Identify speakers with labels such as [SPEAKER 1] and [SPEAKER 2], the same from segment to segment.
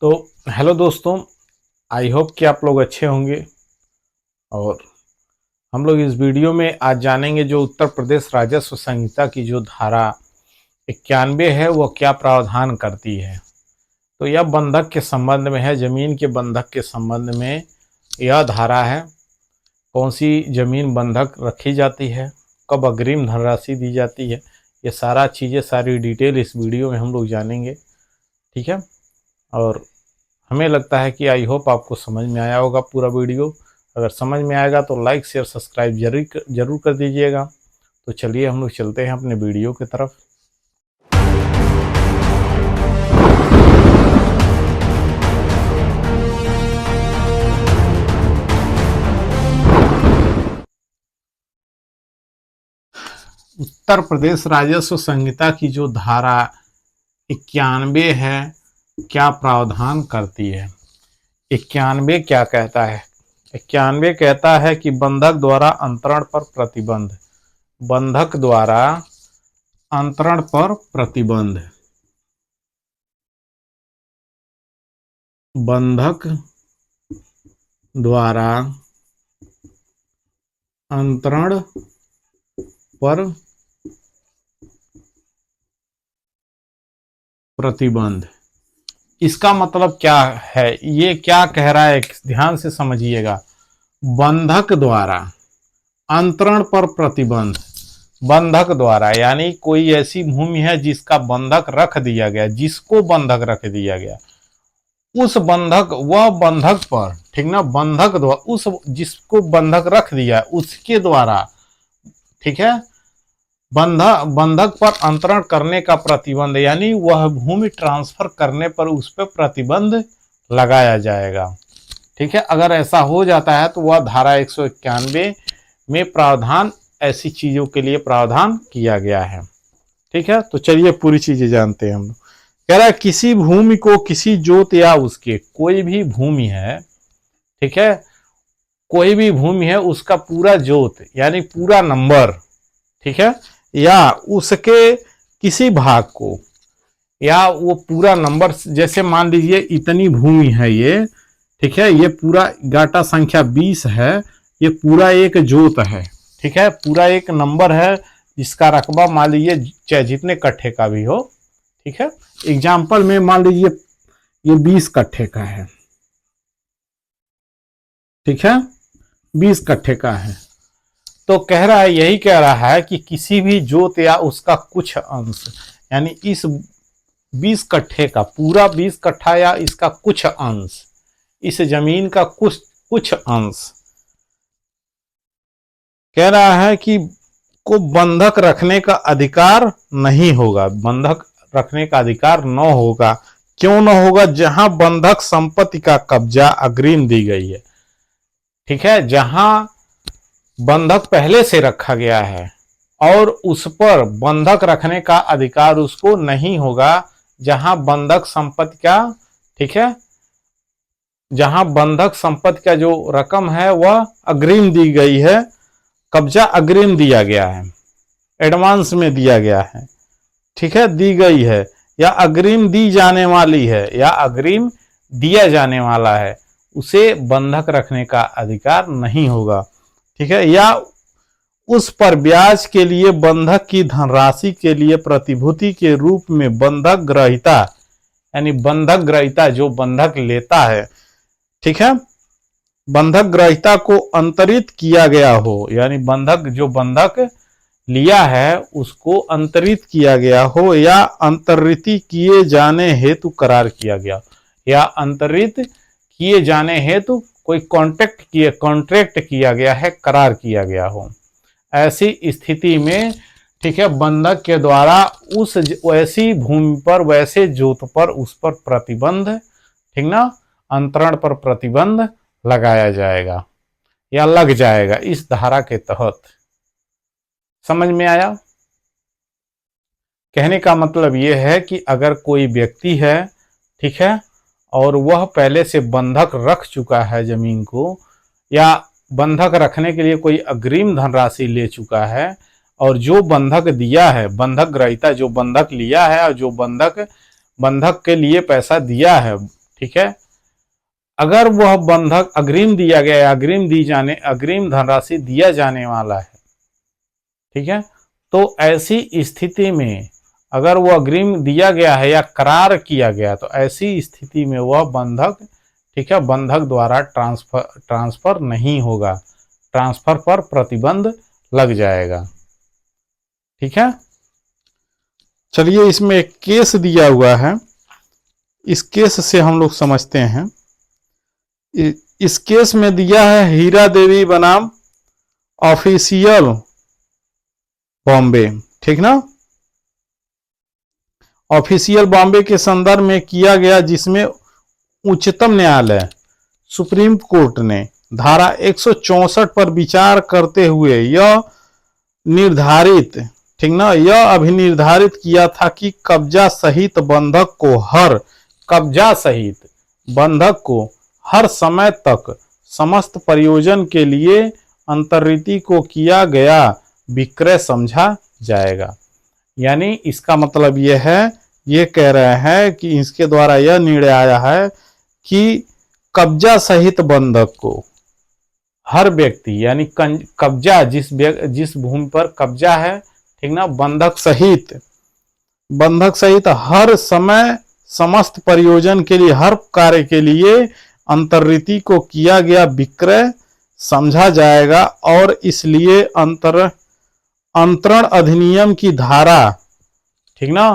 [SPEAKER 1] तो हेलो दोस्तों, I hope कि आप लोग अच्छे होंगे। और हम लोग इस वीडियो में आज जानेंगे जो उत्तर प्रदेश राजस्व संहिता की जो धारा 91 है वह क्या प्रावधान करती है। तो यह बंधक के संबंध में है, जमीन के बंधक के संबंध में यह धारा है। कौन सी जमीन बंधक रखी जाती है, कब अग्रिम धनराशि दी जाती है, ये सारा चीज़ें, सारी डिटेल इस वीडियो में हम लोग जानेंगे। ठीक है। और हमें लगता है कि आई होप आपको समझ में आया होगा पूरा वीडियो। अगर समझ में आएगा तो लाइक शेयर सब्सक्राइब जरूर कर दीजिएगा। तो चलिए हम लोग चलते हैं अपने वीडियो की तरफ। उत्तर प्रदेश राजस्व संहिता की जो धारा 91 है क्या प्रावधान करती है। 91 क्या कहता है? 91 कहता है कि बंधक द्वारा अंतरण पर प्रतिबंध। बंधक द्वारा अंतरण पर प्रतिबंध। बंधक द्वारा अंतरण पर प्रतिबंध। इसका मतलब क्या है, ये क्या कह रहा है, ध्यान से समझिएगा। बंधक द्वारा अंतरण पर प्रतिबंध। बंधक द्वारा यानी कोई ऐसी भूमि है जिसका बंधक रख दिया गया, जिसको बंधक रख दिया गया, उस बंधक, वह बंधक पर, ठीक ना, बंधक द्वारा, उस जिसको बंधक रख दिया उसके द्वारा, ठीक है, बंधक पर अंतरण करने का प्रतिबंध, यानी वह भूमि ट्रांसफर करने पर उस पर प्रतिबंध लगाया जाएगा। ठीक है। अगर ऐसा हो जाता है तो वह धारा 191 में प्रावधान, ऐसी चीजों के लिए प्रावधान किया गया है। ठीक है। तो चलिए पूरी चीजें जानते हैं हम लोग। कह रहा है किसी भूमि को किसी जोत या उसके, कोई भी भूमि है, ठीक है, कोई भी भूमि है उसका पूरा जोत यानी पूरा नंबर, ठीक है, या उसके किसी भाग को, या वो पूरा नंबर, जैसे मान लीजिए इतनी भूमि है ये, ठीक है, ये पूरा गाटा संख्या 20 है, ये पूरा एक जोत है, ठीक है, पूरा एक नंबर है जिसका रकबा मान लीजिए चाहे जितने कट्ठे का भी हो, ठीक है। एग्जाम्पल में मान लीजिए ये 20 कट्ठे का है, ठीक है, 20 कट्ठे का है। तो कह रहा है, यही कह रहा है कि किसी भी जोत या उसका कुछ अंश, यानी इस 20 कट्ठे का पूरा 20 कट्ठा या इसका कुछ अंश, इस जमीन का कुछ अंश, कह रहा है कि को बंधक रखने का अधिकार नहीं होगा। बंधक रखने का अधिकार न होगा। क्यों न होगा? जहां बंधक संपत्ति का कब्जा अग्रिम दी गई है, ठीक है, जहां बंधक पहले से रखा गया है और उस पर बंधक रखने का अधिकार उसको नहीं होगा, जहां बंधक संपत्ति का, ठीक है, जहां बंधक संपत्ति का जो रकम है वह अग्रिम दी गई है, कब्जा अग्रिम दिया गया है, एडवांस में दिया गया है, ठीक है, दी गई है, या अग्रिम दी जाने वाली है, या अग्रिम दिया जाने वाला है, उसे बंधक रखने का अधिकार नहीं होगा। ठीक है। या उस पर ब्याज के लिए बंधक की धनराशि के लिए प्रतिभूति के रूप में बंधक ग्रहीता, यानी बंधक ग्रहीता जो बंधक लेता है, ठीक है, बंधक ग्रहीता को अंतरित किया गया हो, यानी बंधक जो बंधक लिया है उसको अंतरित किया गया हो, या अंतरित किए जाने हेतु करार किया गया, या अंतरित किए जाने हेतु कोई कॉन्ट्रैक्ट किया गया है, करार किया गया हो। ऐसी स्थिति में, ठीक है, बंधक के द्वारा उस वैसी भूमि पर, वैसे जोत पर, उस पर प्रतिबंध, ठीक ना, अंतरण पर प्रतिबंध लगाया जाएगा या लग जाएगा इस धारा के तहत। समझ में आया? कहने का मतलब यह है कि अगर कोई व्यक्ति है, ठीक है, और वह पहले से बंधक रख चुका है जमीन को, या बंधक रखने के लिए कोई अग्रिम धनराशि ले चुका है, और जो बंधक दिया है, बंधक ग्रहीता जो बंधक लिया है और जो बंधक के लिए पैसा दिया है, ठीक है। अगर वह बंधक अग्रिम दिया गया, अग्रिम धनराशि दिया जाने वाला है, ठीक है, तो ऐसी स्थिति में अगर वो अग्रिम दिया गया है या करार किया गया, तो ऐसी स्थिति में वह बंधक, ठीक है, बंधक द्वारा ट्रांसफर नहीं होगा, ट्रांसफर पर प्रतिबंध लग जाएगा। ठीक है, चलिए इसमें एक केस दिया हुआ है, इस केस से हम लोग समझते हैं। इस केस में दिया है हीरा देवी बनाम ऑफिशियल बॉम्बे, ठीक ना, ऑफिशियल बॉम्बे के संदर्भ में किया गया, जिसमें उच्चतम न्यायालय सुप्रीम कोर्ट ने धारा 164 पर विचार करते हुए यह निर्धारित, ठीक ना, यह अभिनिर्धारित किया था कि कब्जा सहित बंधक को हर समय तक समस्त प्रयोजन के लिए अंतर्रीति को किया गया विक्रय समझा जाएगा। यानी इसका मतलब यह है, ये कह रहे हैं कि इसके द्वारा यह निर्णय आया है कि कब्जा सहित बंधक को हर व्यक्ति, यानी कब्जा जिस भूमि पर कब्जा है, ठीक ना, बंधक सहित हर समय समस्त प्रयोजन के लिए, हर कार्य के लिए अंतर्रीति को किया गया विक्रय समझा जाएगा। और इसलिए अंतरण अधिनियम की धारा, ठीक ना,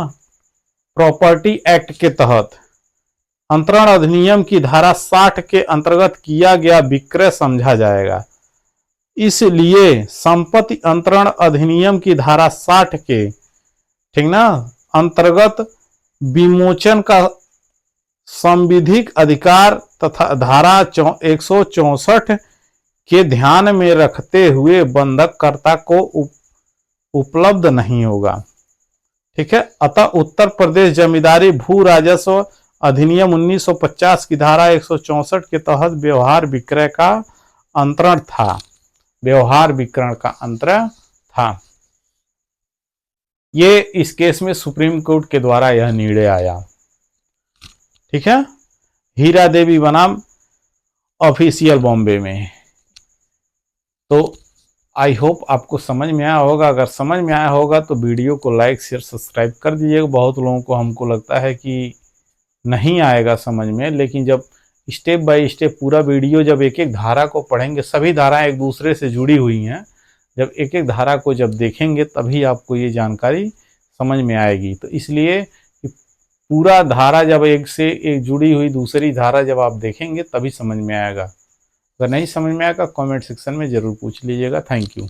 [SPEAKER 1] प्रॉपर्टी एक्ट के तहत अंतरण अधिनियम की धारा 60 के अंतर्गत किया गया विक्रय समझा जाएगा। इसलिए संपत्ति अंतरण अधिनियम की धारा 60 के, ठीक ना, अंतर्गत विमोचन का संविधिक अधिकार तथा धारा 164 के ध्यान में रखते हुए बंधककर्ता को उपलब्ध नहीं होगा। ठीक है, अतः उत्तर प्रदेश जमींदारी भू राजस्व अधिनियम 1950 की धारा 164 के तहत व्यवहार विक्रय का अंतरण था। ये इस केस में सुप्रीम कोर्ट के द्वारा यह निर्णय आया। ठीक है, हीरा देवी बनाम ऑफिशियल बॉम्बे में। तो आई होप आपको समझ में आया होगा। अगर समझ में आया होगा तो वीडियो को लाइक शेयर सब्सक्राइब कर दीजिएगा। बहुत लोगों को हमको लगता है कि नहीं आएगा समझ में, लेकिन जब स्टेप बाय स्टेप पूरा वीडियो, जब एक एक धारा को पढ़ेंगे, सभी धाराएं एक दूसरे से जुड़ी हुई हैं, जब एक एक धारा को जब देखेंगे तभी आपको ये जानकारी समझ में आएगी। तो इसलिए पूरा धारा जब एक से एक जुड़ी हुई दूसरी धारा जब आप देखेंगे तभी समझ में आएगा। अगर नहीं समझ में आएगा कमेंट सेक्शन में ज़रूर पूछ लीजिएगा। Thank you.